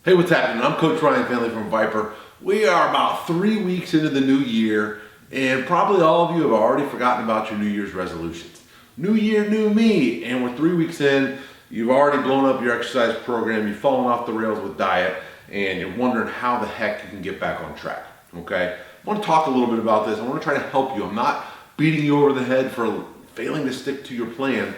Hey, what's happening? I'm Coach Ryan Finley from VIPAR. We are about 3 weeks into the new year, and probably all of you have already forgotten about your New Year's resolutions. New year, new me, and we're 3 weeks in. You've already blown up your exercise program, you've fallen off the rails with diet, and you're wondering how the heck you can get back on track, okay? I want to talk a little bit about this. I want to try to help you. I'm not beating you over the head for failing to stick to your plan.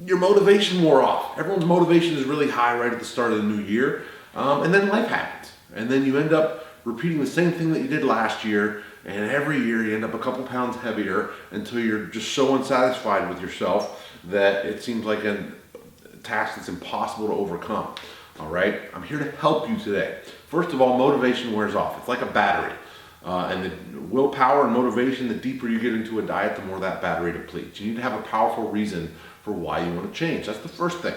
Your motivation wore off. Everyone's motivation is really high right at the start of the new year, and then life happens. And then you end up repeating the same thing that you did last year, and every year you end up a couple pounds heavier until you're just so unsatisfied with yourself that it seems like a task that's impossible to overcome. All right, I'm here to help you today. First of all, motivation wears off. It's like a battery. And the willpower and motivation, the deeper you get into a diet, the more that battery depletes. You need to have a powerful reason for why you want to change. That's the first thing.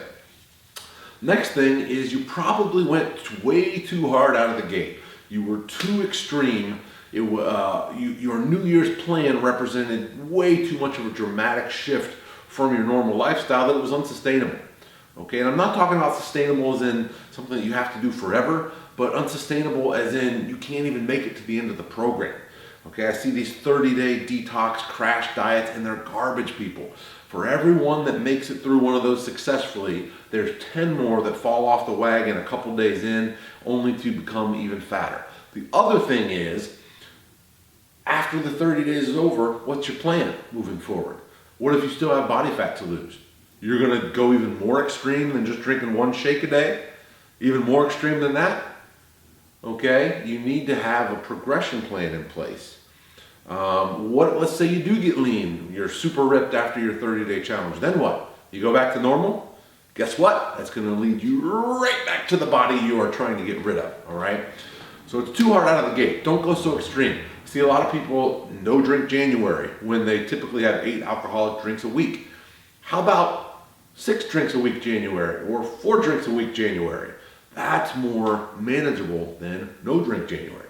Next thing is you probably went way too hard out of the gate. You were too extreme. Your New Year's plan represented way too much of a dramatic shift from your normal lifestyle that it was unsustainable. Okay, and I'm not talking about sustainable as in something that you have to do forever, but unsustainable as in you can't even make it to the end of the program. Okay, I see these 30-day detox crash diets and they're garbage, people. For every one that makes it through one of those successfully, there's 10 more that fall off the wagon a couple days in, only to become even fatter. The other thing is, after the 30 days is over, what's your plan moving forward? What if you still have body fat to lose? You're gonna go even more extreme than just drinking one shake a day? Even more extreme than that? Okay, you need to have a progression plan in place. Let's say you do get lean, you're super ripped after your 30-day challenge, then what? You go back to normal? Guess what? That's gonna lead you right back to the body you are trying to get rid of, all right? So it's too hard out of the gate. Don't go so extreme. See a lot of people no drink January when they typically have 8 alcoholic drinks a week. How about 6 drinks a week January or 4 drinks a week January? That's more manageable than no drink January.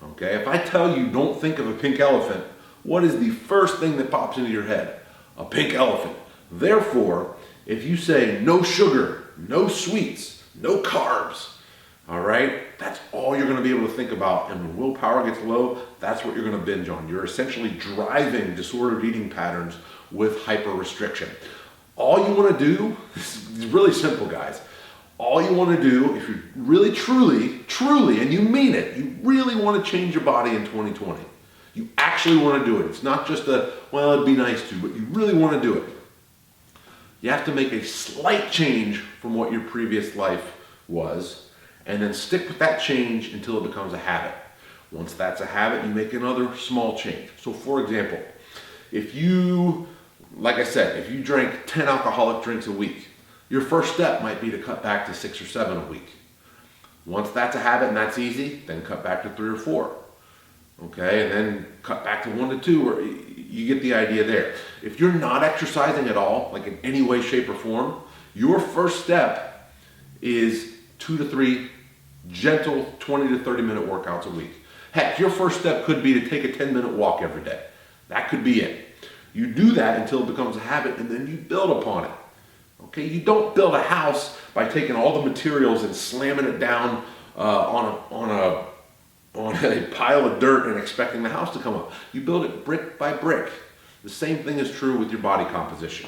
Okay, if I tell you don't think of a pink elephant, what is the first thing that pops into your head? A pink elephant. Therefore, if you say no sugar, no sweets, no carbs, all right, that's all you're going to be able to think about. And when willpower gets low, that's what you're going to binge on. You're essentially driving disordered eating patterns with hyper restriction. All you want to do is really simple, guys. All you want to do, if you really, truly, and you mean it, you really want to change your body in 2020. You actually want to do it. It's not just well, it'd be nice to, but you really want to do it. You have to make a slight change from what your previous life was, and then stick with that change until it becomes a habit. Once that's a habit, you make another small change. So for example, if you, like I said, if you drank 10 alcoholic drinks a week, your first step might be to cut back to 6 or 7 a week. Once that's a habit and that's easy, then cut back to 3 or 4. Okay, and then cut back to 1 to 2, or you get the idea there. If you're not exercising at all, like in any way, shape, or form, your first step is 2 to 3 gentle 20 to 30 minute workouts a week. Heck, your first step could be to take a 10-minute walk every day. That could be it. You do that until it becomes a habit, and then you build upon it. Okay, you don't build a house by taking all the materials and slamming it down on a pile of dirt and expecting the house to come up. You build it brick by brick. The same thing is true with your body composition.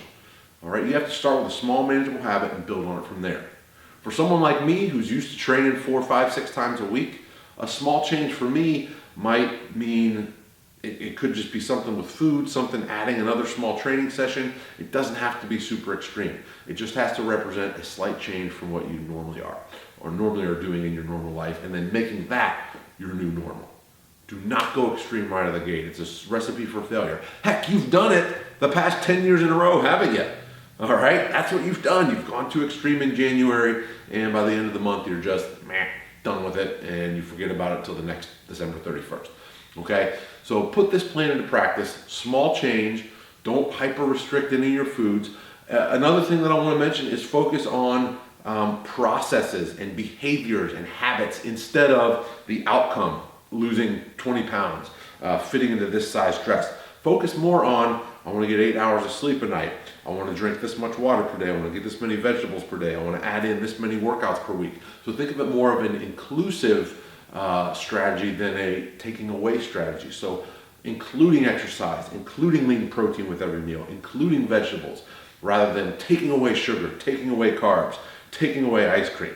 All right, you have to start with a small manageable habit and build on it from there. For someone like me who's used to training 4, 5, 6 times a week, a small change for me might mean it could just be something with food, something adding another small training session. It doesn't have to be super extreme. It just has to represent a slight change from what you normally are or normally are doing in your normal life, and then making that your new normal. Do not go extreme right out of the gate. It's a recipe for failure. Heck, you've done it the past 10 years in a row, haven't you? All right, that's what you've done. You've gone too extreme in January, and by the end of the month, you're just done with it, and you forget about it until the next December 31st. Okay, so put this plan into practice. Small change. Don't hyper restrict any of your foods. Another thing that I want to mention is focus on processes and behaviors and habits instead of the outcome, losing 20 pounds, fitting into this size dress. Focus more on I want to get 8 hours of sleep a night. I want to drink this much water per day. I want to get this many vegetables per day. I want to add in this many workouts per week. So think of it more of an inclusive strategy than a taking away strategy. So including exercise, including lean protein with every meal, including vegetables, rather than taking away sugar, taking away carbs, taking away ice cream.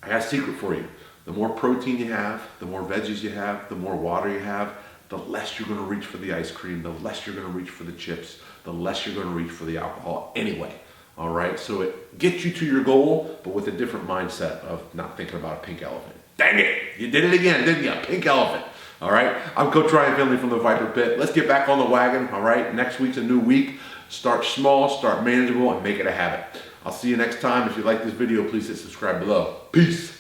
I got a secret for you. The more protein you have, the more veggies you have, the more water you have, the less you're going to reach for the ice cream, the less you're going to reach for the chips, the less you're going to reach for the alcohol anyway. All right, so it gets you to your goal, but with a different mindset of not thinking about a pink elephant. Dang it, you did it again, didn't you? Pink elephant. All right, I'm Coach Ryan Finley from the Viper Pit. Let's get back on the wagon. All right, next week's a new week. Start small, start manageable, and make it a habit. I'll see you next time. If you like this video, please hit subscribe below. Peace.